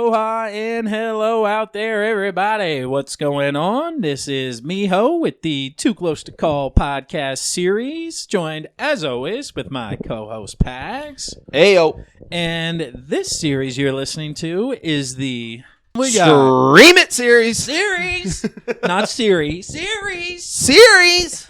Aloha and hello out there, everybody. What's going on? This is Miho with the Too Close to Call podcast series, joined as always with my co-host Pags. Heyo. And this series you're listening to is the Stream It series. Not series. Series.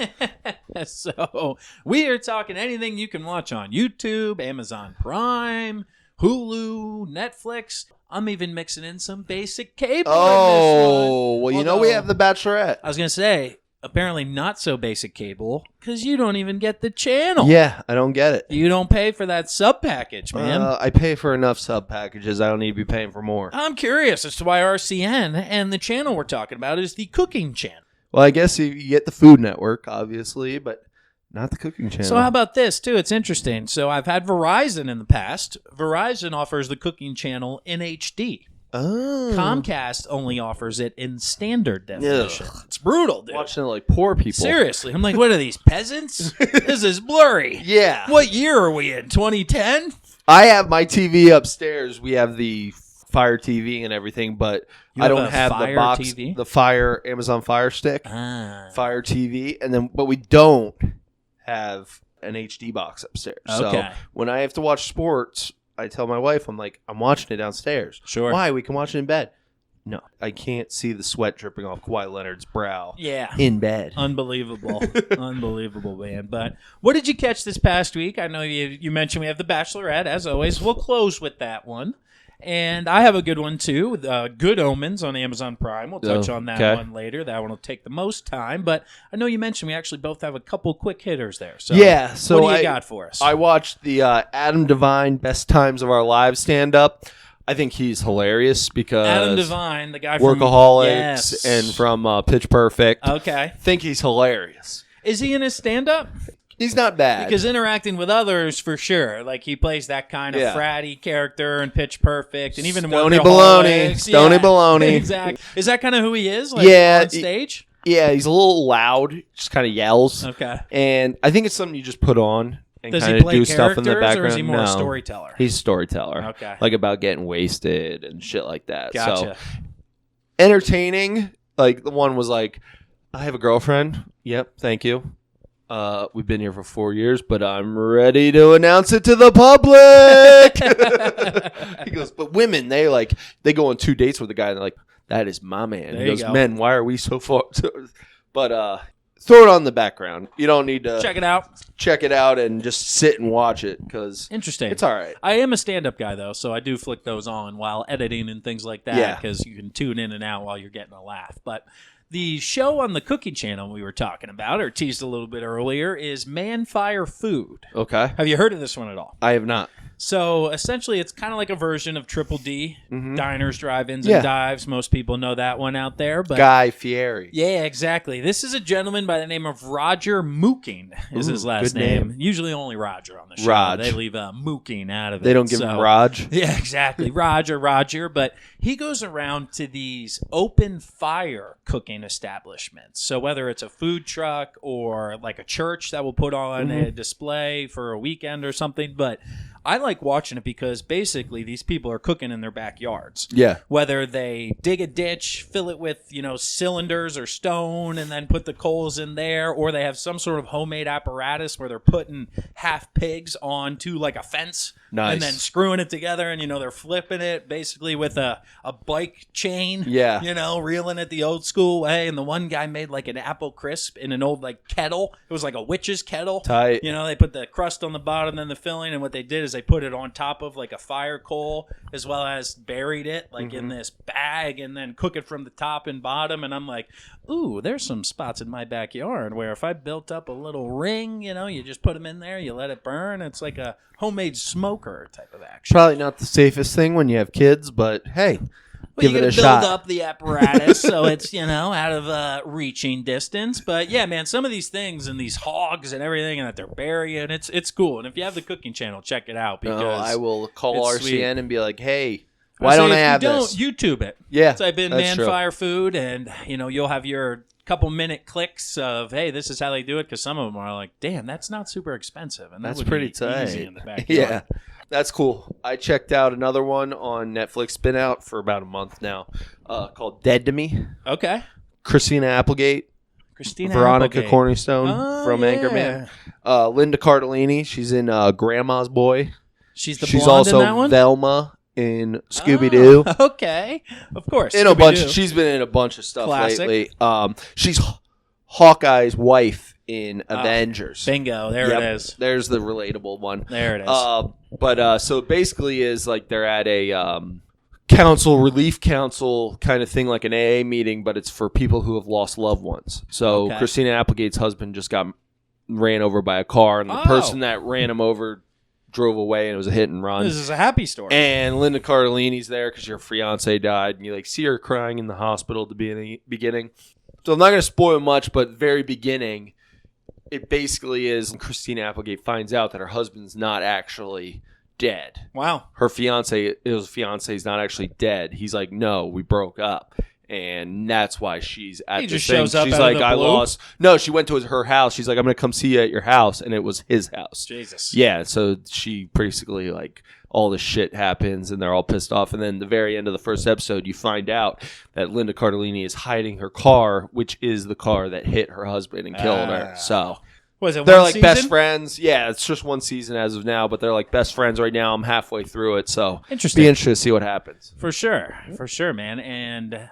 So we are talking anything you can watch on YouTube, Amazon Prime, Hulu, Netflix. I'm even mixing in some basic cable. Oh, well, you know we have the Bachelorette. I was going to say, apparently not so basic cable, because you don't even get the channel. Yeah, I don't get it. You don't pay for that sub package, man. I pay for enough sub packages. I don't need to be paying for more. I'm curious as to why RCN and the channel we're talking about is the cooking channel. Well, I guess you get the Food Network, obviously, but not the cooking channel. So how about this, too? It's interesting. So I've had Verizon in the past. Verizon offers the cooking channel in HD. Oh. Comcast only offers it in standard definition. Ugh. It's brutal, dude. Watching it like poor people. Seriously. I'm like, what are these, peasants? This is blurry. Yeah. What year are we in? 2010? I have my TV upstairs. We have the Fire TV and everything, but I don't have the box, TV? the Fire Amazon Fire Stick, Fire TV, but we don't have an HD box upstairs. Okay. So when I have to watch sports, I tell my wife, I'm like, I'm watching it downstairs. Sure. Why? We can watch it in bed. No, I can't see the sweat dripping off Kawhi Leonard's brow. Yeah. In bed. Unbelievable. Unbelievable, man. But what did you catch this past week? I know you mentioned we have the Bachelorette, as always. We'll close with that one. And I have a good one, too. Good Omens on Amazon Prime. We'll touch on that one later. That one will take the most time. But I know you mentioned we actually both have a couple quick hitters there. So yeah. So what do you got for us? I watched the Adam Devine Best Times of Our Lives stand-up. I think he's hilarious because Adam Devine, the guy from Workaholics and from Pitch Perfect. Okay. I think he's hilarious. Is he in his stand-up? He's not bad. Because interacting with others, for sure. Like, he plays that kind of fratty character in Pitch Perfect. And even in Stony Baloney. Stony Baloney. Exactly. Is that kind of who he is? Like, on stage? Yeah, he's a little loud. Just kind of yells. Okay. And I think it's something you just put on and kind of do stuff in the background. Or is he more a storyteller? He's a storyteller. Okay. Like about getting wasted and shit like that. Gotcha. So, entertaining. Like, the one was like, I have a girlfriend. Yep, thank you. We've been here for 4 years, but I'm ready to announce it to the public. He goes, but women, they go on 2 dates with a guy and they're like, that is my man. He goes, men, why are we so far? But throw it on the background. You don't need to check it out. Check it out and just sit and watch it because interesting. It's all right. I am a stand-up guy though, so I do flick those on while editing and things like that because you can tune in and out while you're getting a laugh. But the show on the cooking channel we were talking about, or teased a little bit earlier, is Man Fire Food. Okay. Have you heard of this one at all? I have not. So, essentially, it's kind of like a version of Triple D, Diners, Drive-Ins, and Dives. Most people know that one out there. But Guy Fieri. Yeah, exactly. This is a gentleman by the name of Roger Mooking is his last name. Usually only Roger on the show. Raj. They leave Mooking out of it. They don't give him Raj? Yeah, exactly. Roger. But he goes around to these open fire cooking establishments. So whether it's a food truck or like a church that will put on a display for a weekend or something, but I like watching it because basically these people are cooking in their backyards. Yeah. Whether they dig a ditch, fill it with, cylinders or stone and then put the coals in there, or they have some sort of homemade apparatus where they're putting half pigs onto like a fence. Nice. And then screwing it together and, they're flipping it basically with a bike chain. Yeah. Reeling it the old school way. And the one guy made like an apple crisp in an old like kettle. It was like a witch's kettle. Tight. They put the crust on the bottom, then the filling, and what they did is they put it on top of like a fire coal as well as buried it like in this bag and then cook it from the top and bottom. And I'm like, ooh, there's some spots in my backyard where if I built up a little ring, you just put them in there, you let it burn. It's like a homemade smoker type of action. Probably not the safest thing when you have kids, but hey, give it a shot. Build up the apparatus so it's, out of reaching distance. But yeah, man, some of these things and these hogs and everything that they're burying, it's cool. And if you have the cooking channel, check it out because I will call RCN sweet. And be like, hey, why don't I have this? If you don't, YouTube it. Yeah, type in Man Fire Food and, you'll have your couple minute clicks of, hey, this is how they do it, because some of them are like, damn, that's not super expensive. And that's pretty tight. Easy in the backyard. Yeah. That's cool. I checked out another one on Netflix. Been out for about a month now. Called Dead to Me. Okay. Christina Applegate. Christina Veronica Applegate. Cornerstone from Anchorman. Linda Cardellini. She's in Grandma's Boy. She's She's blonde also in that one? Velma in Scooby-Doo. Oh, okay. Of course. In a bunch. She's been in a bunch of stuff Classic. lately. She's Hawkeye's wife in Avengers. Bingo. There it is. There's the relatable one. There it is. But so it basically is like they're at a relief council kind of thing, like an AA meeting, but it's for people who have lost loved ones. So Christina Applegate's husband just got ran over by a car, and the person that ran him over drove away, and it was a hit and run. This is a happy story. And Linda Cardellini's there because your fiance died, and you like see her crying in the hospital at the beginning. So I'm not going to spoil much, but very beginning, it basically is Christina Applegate finds out that her husband's not actually dead. Wow. Her fiance is not actually dead. He's like, no, we broke up. And that's why she's at He this just thing. shows up She's out of like, the I blue? lost. No, she went to her house. She's like, I'm going to come see you at your house. And it was his house. Jesus. Yeah, so she basically, like, all this shit happens and they're all pissed off. And then the very end of the first episode, you find out that Linda Cardellini is hiding her car, which is the car that hit her husband and killed her. So Was it they're one like season? best friends. Yeah, it's just one season as of now, but they're like best friends right now. I'm halfway through it, so Interesting. be interested to see what happens. For sure, man. And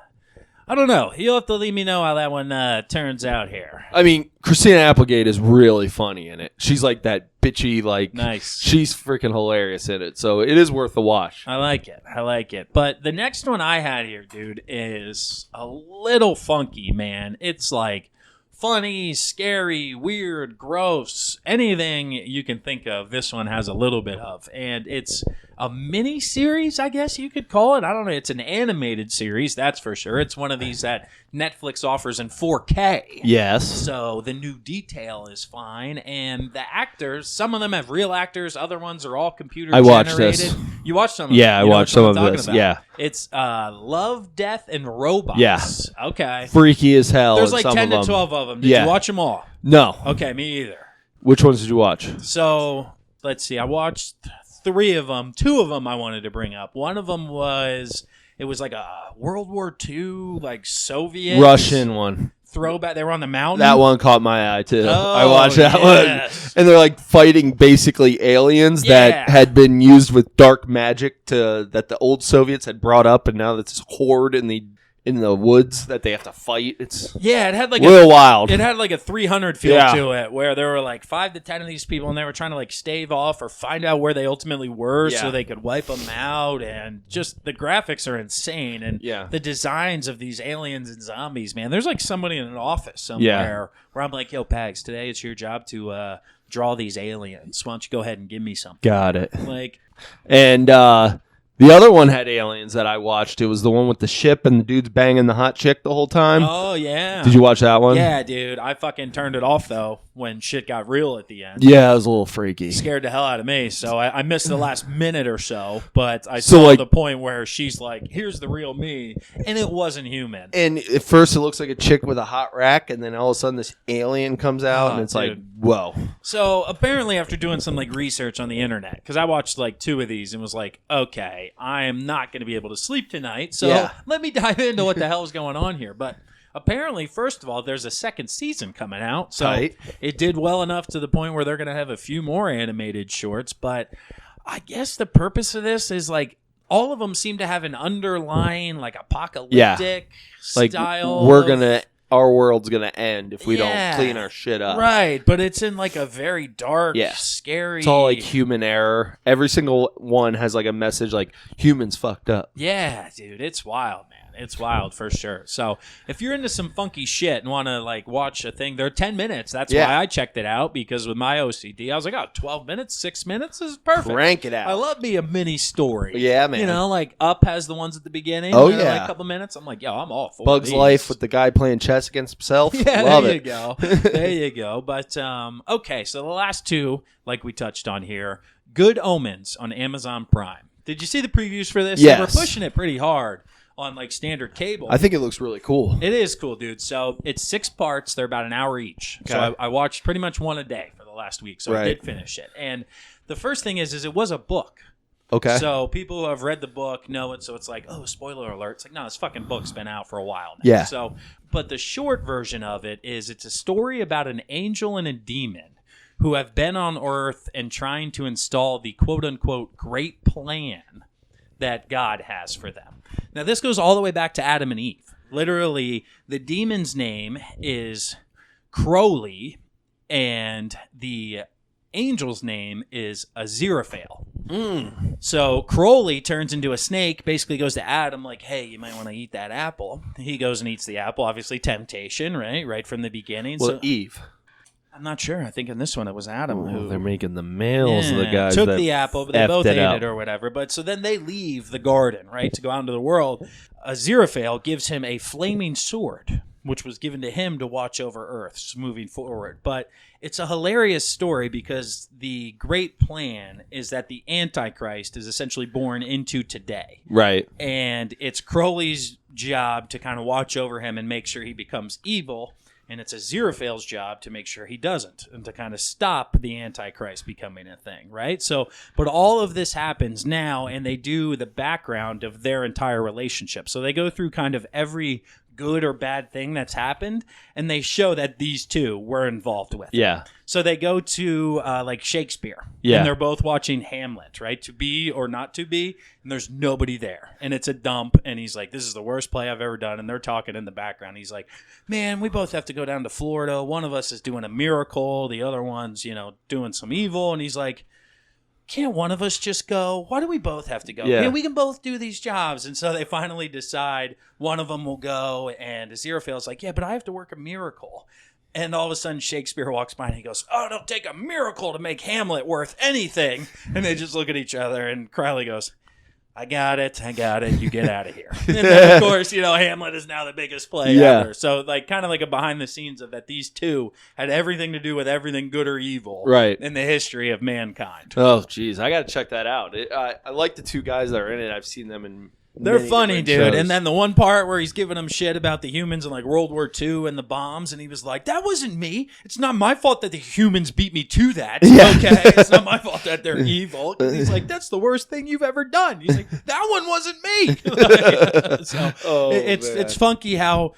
I don't know. You'll have to let me know how that one turns out here. I mean, Christina Applegate is really funny in it. She's like that bitchy, like, Nice. She's freaking hilarious in it, so it is worth the watch. I like it. But the next one I had here, dude, is a little funky, man. It's like funny, scary, weird, gross, anything you can think of. This one has a little bit of, and it's a mini series, I guess you could call it. I don't know. It's an animated series, that's for sure. It's one of these that Netflix offers in 4K. Yes. So the new detail is fine, and the actors, some of them have real actors, other ones are all computer generated. I watched this. You watched some of Yeah, them. I watched some of this. About. Yeah. It's Love, Death, and Robots. Yeah. Okay. Freaky as hell. There's in like some 10 of to them. 12 of them. Did Yeah. you watch them all? No. Okay, me either. Which ones did you watch? So, let's see. I watched 3 of them. 2 of them I wanted to bring up. One of them was, it was like a World War II, like Soviet. Russian one. Throwback. They were on the mountain. That one caught my eye too. Oh, I watched that yes. one, and they're like fighting basically aliens Yeah. that had been used with dark magic that the old Soviets had brought up, and now that's this horde in the woods that they have to fight. It's Yeah, it had like real wild. It had like a 300 feel Yeah. to it, where there were like 5 to 10 of these people, and they were trying to like stave off or find out where they ultimately were, Yeah. so they could wipe them out. And just the graphics are insane, and Yeah. the designs of these aliens and zombies, man. There's like somebody in an office somewhere where I'm like, "Yo, Pags, today it's your job to draw these aliens. Why don't you go ahead and give me some?" Got it. Like, And the other one had aliens that I watched. It was the one with the ship and the dude's banging the hot chick the whole time. oh yeah, Did you watch that one? Yeah, dude. I fucking turned it off though when shit got real at the end. Yeah, it was a little freaky. Scared the hell out of me, so I missed the last minute or so, but I So, saw like- the point where she's like, "Here's the real me," and it wasn't human. And at first it looks like a chick with a hot rack, and then all of a sudden this alien comes out, Oh, and it's like, dude. whoa. So apparently, after doing some like research on the internet, because I watched like 2 of these and was like, "Okay, I am not going to be able to sleep tonight," so Yeah. let me dive into what the hell is going on here. But apparently, first of all, there's a second season coming out, so Tight. it did well enough to the point where they're going to have a few more animated shorts. But I guess the purpose of this is like all of them seem to have an underlying like apocalyptic Like style. our world's gonna end if we Yeah. don't clean our shit up. Right, but it's in like a very dark, Yeah. scary. It's all like human error. Every single one has like a message like humans fucked up. Yeah, dude, it's wild, man. It's wild for sure. So if you're into some funky shit and want to like watch a thing, they're 10 minutes. That's Yeah. why I checked it out, because with my OCD, I was like, oh, 12 minutes, 6 minutes is perfect. Crank it out. I love me a mini story. Yeah, man. You know, like Up has the ones at the beginning. Oh, they're, like yeah. a couple minutes. I'm like, yo, I'm all for Bugs these. Life with the guy playing chess against himself. Yeah, Love there it. you go. There you go. But okay, so the last 2, like we touched on here, Good Omens on Amazon Prime. Did you see the previews for this? Yes. They were pushing it pretty hard on like standard cable. I think it looks really cool. It is cool, dude. So it's 6 parts. They're about an hour each. So Okay. I watched pretty much one a day for the last week, so I did finish it. And the first thing is it was a book. Okay. So people who have read the book know it, so it's like, oh, spoiler alert. It's like, no, this fucking book's been out for a while now. Yeah. So, but the short version of it is it's a story about an angel and a demon who have been on Earth and trying to install the quote-unquote great plan that God has for them. Now, this goes all the way back to Adam and Eve. Literally, the demon's name is Crowley, and the angel's name is Aziraphale. So Crowley turns into a snake, basically goes to Adam like, hey, you might want to eat that apple. He goes and eats the apple. Obviously, temptation, right from the beginning. Well, so, Eve. I'm not sure. I think in this one it was Adam who They're making the males of the guys took that the apple, but they both ate up. it or whatever. But so then they leave the garden, right, to go out into the world. Aziraphale gives him a flaming sword, which was given to him to watch over Earth moving forward. But it's a hilarious story because the great plan is that the Antichrist is essentially born into today. Right. And it's Crowley's job to kind of watch over him and make sure he becomes evil. And it's Aziraphale's job to make sure he doesn't and to kind of stop the Antichrist becoming a thing, right? So, but all of this happens now, and they do the background of their entire relationship. So they go through kind of every good or bad thing that's happened, and they show that these two were involved with it. Yeah. So they go to like Shakespeare, Yeah. and they're both watching Hamlet, right? To be or not to be, and there's nobody there, and it's a dump, and he's like, this is the worst play I've ever done, and they're talking in the background. He's like, man, we both have to go down to Florida. One of us is doing a miracle, the other one's, doing some evil, and he's like, can't one of us just go? Why do we both have to go? Yeah. We can both do these jobs. And so they finally decide one of them will go, and Aziraphale's like, yeah, but I have to work a miracle. And all of a sudden Shakespeare walks by and he goes, oh, it'll take a miracle to make Hamlet worth anything. And they just look at each other, and Crowley goes, I got it. You get out of here. And then, of course, Hamlet is now the biggest play ever. So, kind of like a behind the scenes of that these two had everything to do with everything good or evil in the history of mankind. Oh, geez. I got to check that out. I like the two guys that are in it. I've seen them in They're funny, dude. shows. And then the one part where he's giving them shit about the humans in World War II and the bombs, and he was like, that wasn't me. It's not my fault that the humans beat me to that. Yeah. Okay? It's not my fault that they're evil. He's like, that's the worst thing you've ever done. He's like, that one wasn't me. So it's funky how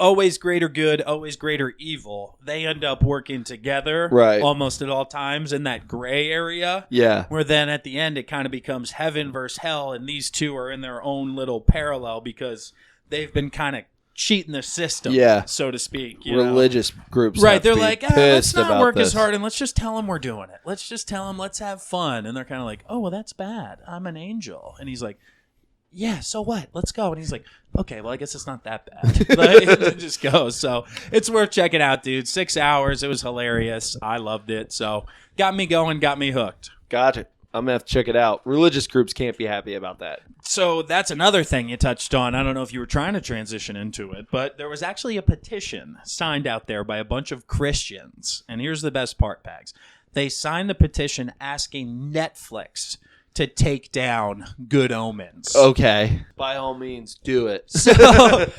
always greater good, always greater evil, they end up working together almost at all times in that gray area. Yeah. Where then at the end it kind of becomes heaven versus hell, and these two are in their own little parallel because they've been kind of cheating the system, so to speak. Religious groups. Right. They're like, let's not work this. as hard and let's just tell them we're doing it. Let's just tell them let's have fun. And they're kind of like, oh, well, that's bad. I'm an angel. And he's like, yeah, so what? Let's go. And he's like, okay, well, I guess it's not that bad. It just goes. So it's worth checking out, dude. 6 hours. It was hilarious. I loved it. So got me going, got me hooked. Gotcha. I'm going to have to check it out. Religious groups can't be happy about that. So that's another thing you touched on. I don't know if you were trying to transition into it, but there was actually a petition signed out there by a bunch of Christians. And here's the best part, Pags. They signed the petition asking Netflix to take down Good Omens. Okay. By all means, do it. So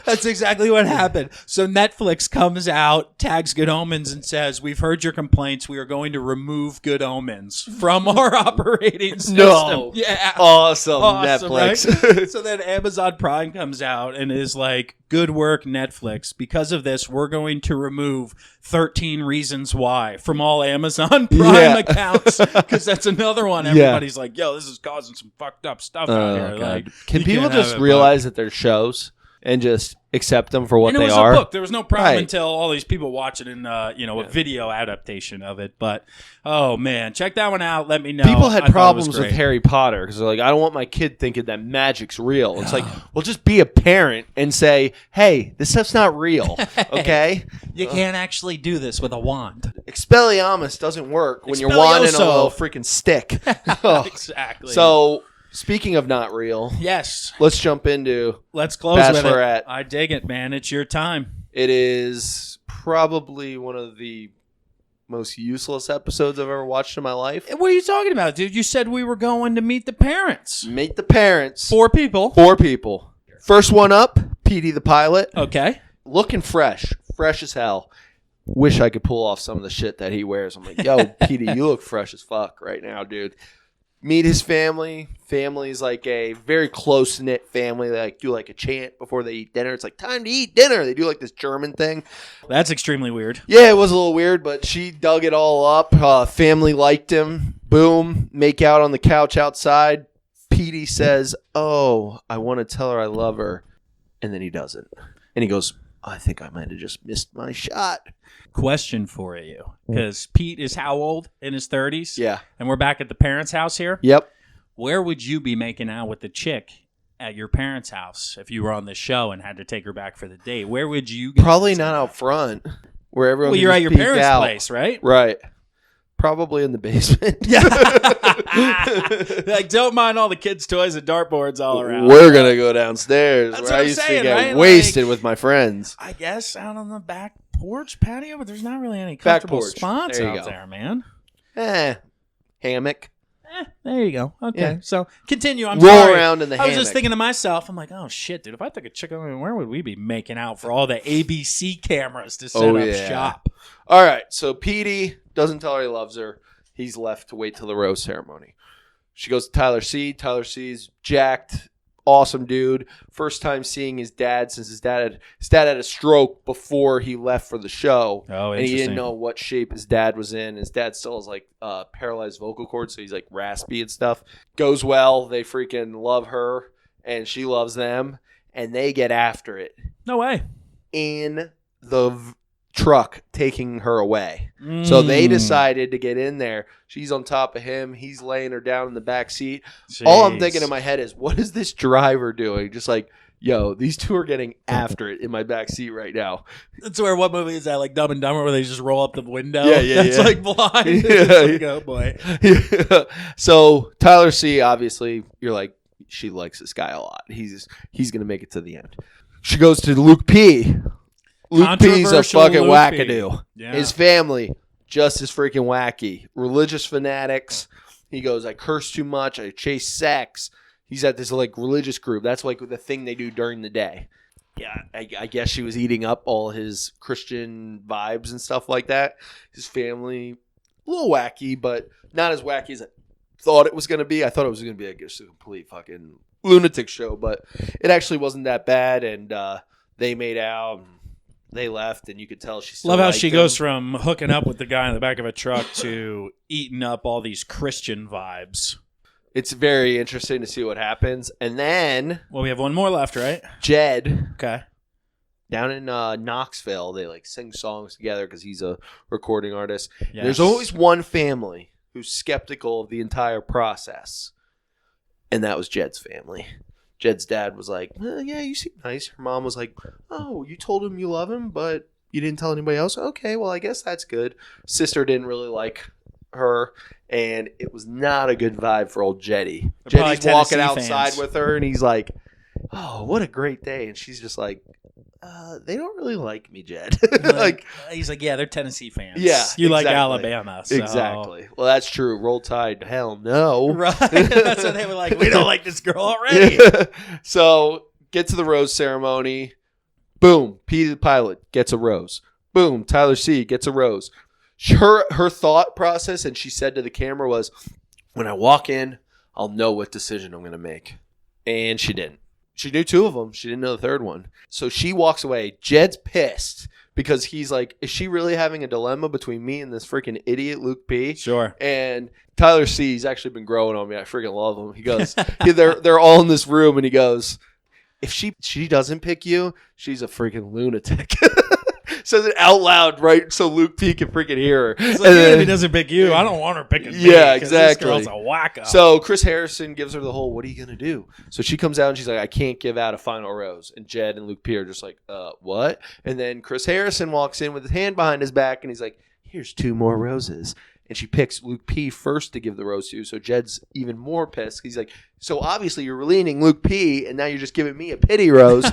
that's exactly what happened. So Netflix comes out, tags Good Omens, and says, we've heard your complaints. We are going to remove Good Omens from our operating system. No. Yeah. Awesome Netflix. Right? So then Amazon Prime comes out and is like, good work, Netflix. Because of this, we're going to remove 13 Reasons Why from all Amazon Prime accounts. Because that's another one. Everybody's like, yo, this is causing some fucked up stuff out here. Like, can people just realize that they're shows and just accept them for what they are? A book. There was no problem until all these people watch it in a video adaptation of it. But oh man, check that one out. Let me know. People had problems with Harry Potter because they're like, I don't want my kid thinking that magic's real. It's like, well, just be a parent and say, hey, this stuff's not real. Okay, you can't actually do this with a wand. Expelliarmus doesn't work when you're wanding a little freaking stick. Exactly. So, speaking of not real, yes, let's jump into let's close Bachelorette. With it. I dig it, man. It's your time. It is probably one of the most useless episodes I've ever watched in my life. What are you talking about, dude? You said we were going to meet the parents. Meet the parents. 4 people. 4 people. First one up, Petey the pilot. Okay. Looking fresh as hell. wish I could pull off some of the shit that he wears. I'm like, yo, Petey, you look fresh as fuck right now, dude. Meet his family. Family's like a very close-knit family. They like do like a chant before they eat dinner. It's like, time to eat dinner. They do like this German thing. That's extremely weird. Yeah, it was a little weird, but she dug it all up. Family liked him. Boom. Make out on the couch outside. Petey says, oh, I want to tell her I love her. And then he doesn't. And he goes, I think I might have just missed my shot. Question for you. Because Pete is how old? In his 30s? Yeah. And we're back at the parents' house here? Yep. Where would you be making out with the chick at your parents' house if you were on this show and had to take her back for the date? Where would you go? Probably not out front. Where everyone Well, can you're just at your peek parents' out. place, right? Right. Probably in the basement. Yeah. Like, don't mind all the kids' toys and dartboards all around. We're going to go downstairs That's where what I I'm used saying, to get right? wasted with my friends. I guess out on the back porch patio, but there's not really any comfortable porch. spots There you out go. there, man. Hammock. There you go. Okay, Yeah. so continue. I'm Roll sorry. around in the I was hammock. just thinking to myself, I'm like, oh shit, dude, if I took a chick, I mean, where would we be making out for all the ABC cameras to set up shop? All right, so Petey doesn't tell her he loves her. He's left to wait till the rose ceremony. She goes to Tyler C. Tyler C's jacked, awesome dude. First time seeing his dad since his dad had a stroke before he left for the show. Oh, and he didn't interesting. know what shape his dad was in. His dad still has like paralyzed vocal cords, so he's like raspy and stuff. Goes well. They freaking love her, and she loves them, and they get after it No way. in the truck taking her away. So they decided to get in there. She's on top of him. He's laying her down in the back seat. All I'm thinking in my head is, what is this driver doing? Just like, yo, these two are getting after it in my back seat right now. That's where, what movie is that? Like Dumb and Dumber, where they just roll up the window? Yeah, That's yeah. like blind. Yeah. Like, oh boy. So Tyler C, obviously, you're like, she likes this guy a lot. He's going to make it to the end. She goes to Luke P. Luke P's a Controversial fucking Luke wackadoo. P. Yeah. His family, just as freaking wacky. Religious fanatics. He goes, I curse too much. I chase sex. He's at this like religious group. That's like the thing they do during the day. Yeah, I guess she was eating up all his Christian vibes and stuff like that. His family, a little wacky, but not as wacky as I thought it was going to be. I thought it was going to be, I guess, a complete fucking lunatic show, but it actually wasn't that bad. And they made out. They left, and you could tell she still Love how liked she him. goes from hooking up with the guy in the back of a truck to eating up all these Christian vibes. It's very interesting to see what happens. And then Well, we have one more left, right? Jed, Okay. down in Knoxville, they like sing songs together because he's a recording artist. Yes. There's always one family who's skeptical of the entire process, and that was Jed's family. Jed's dad was like, yeah, you seem nice. Her mom was like, oh, you told him you love him, but you didn't tell anybody else? Okay, well, I guess that's good. Sister didn't really like her, and it was not a good vibe for old Jetty. They're probably Jetty's walking Tennessee outside fans. with her, and he's like, oh, what a great day. And she's just like, they don't really like me, Jed. like, He's like, yeah, they're Tennessee fans. Yeah, You like exactly. Alabama. So. exactly. Well, that's true. Roll Tide. Hell no. Right. That's what they were like. We don't like this girl already. So get to the rose ceremony. Boom. Pete the pilot gets a rose. Boom. Tyler C gets a rose. Her thought process, and she said to the camera, was, when I walk in, I'll know what decision I'm going to make. And she didn't. She knew two of them. She didn't know the third one. So she walks away. Jed's pissed because he's like, is she really having a dilemma between me and this freaking idiot Luke P? Sure. And Tyler C, he's actually been growing on me. I freaking love him. He goes, they're all in this room, and he goes, if she doesn't pick you, she's a freaking lunatic. Says it out loud, right? So Luke P can freaking hear her. It's like, if he doesn't pick you, I don't want her picking me. Yeah, 'cause exactly. This girl's a wacko. So Chris Harrison gives her the whole, what are you going to do? So she comes out and she's like, I can't give out a final rose. And Jed and Luke P are just like, what? And then Chris Harrison walks in with his hand behind his back and he's like, here's 2 more roses. And she picks Luke P first to give the rose to. So Jed's even more pissed. He's like, so obviously you're leaning Luke P and now you're just giving me a pity rose.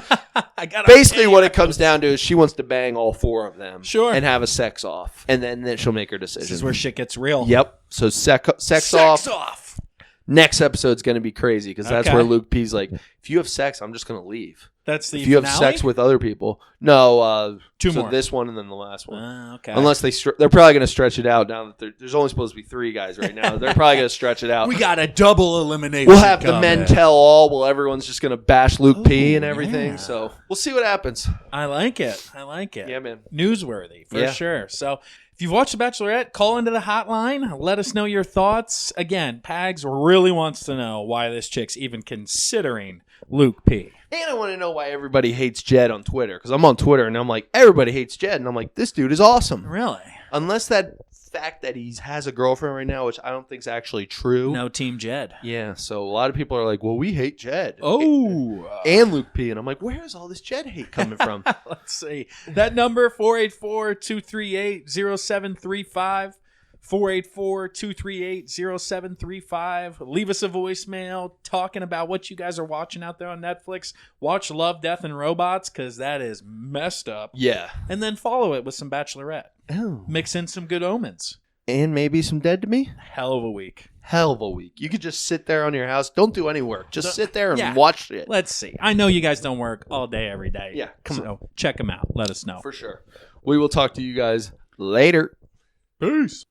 I got Basically what it comes down to is she wants to bang all 4 of them. Sure. And have a sex off. And then she'll make her decision. This is where shit gets real. Yep. So sex off. Next episode's going to be crazy because that's Okay. where Luke P's like, if you have sex, I'm just going to leave. That's the if you have finale? sex with other people. No, Two so more. this one and then the last one. Okay. Unless they're probably going to stretch it out now that there's only supposed to be 3 guys right now. They're probably going to stretch it out. We got a double elimination. We'll have the coming. men tell all. Well, everyone's just going to bash Luke P and everything. Yeah. So we'll see what happens. I like it. Yeah, man. Newsworthy for Yeah. sure. So if you've watched The Bachelorette, call into the hotline. Let us know your thoughts. Again, Pags really wants to know why this chick's even considering Luke P. And I want to know why everybody hates Jed on Twitter. Because I'm on Twitter and I'm like, everybody hates Jed. And I'm like, this dude is awesome. Really? Unless that fact that he has a girlfriend right now, which I don't think is actually true. No Team Jed. Yeah, so a lot of people are like, well, we hate Jed. Oh. And Luke P. And I'm like, where is all this Jed hate coming from? Let's see. That number, 484-238-0735. 484-238-0735. Leave us a voicemail talking about what you guys are watching out there on Netflix. Watch Love, Death, and Robots because that is messed up. Yeah. And then follow it with some Bachelorette. Oh. Mix in some good omens. And maybe some Dead to Me? Hell of a week. Hell of a week. You could just sit there on your house. Don't do any work. Just sit there and Yeah. watch it. Let's see. I know you guys don't work all day, every day. Yeah, come on. Check them out. Let us know. For sure. We will talk to you guys later. Peace.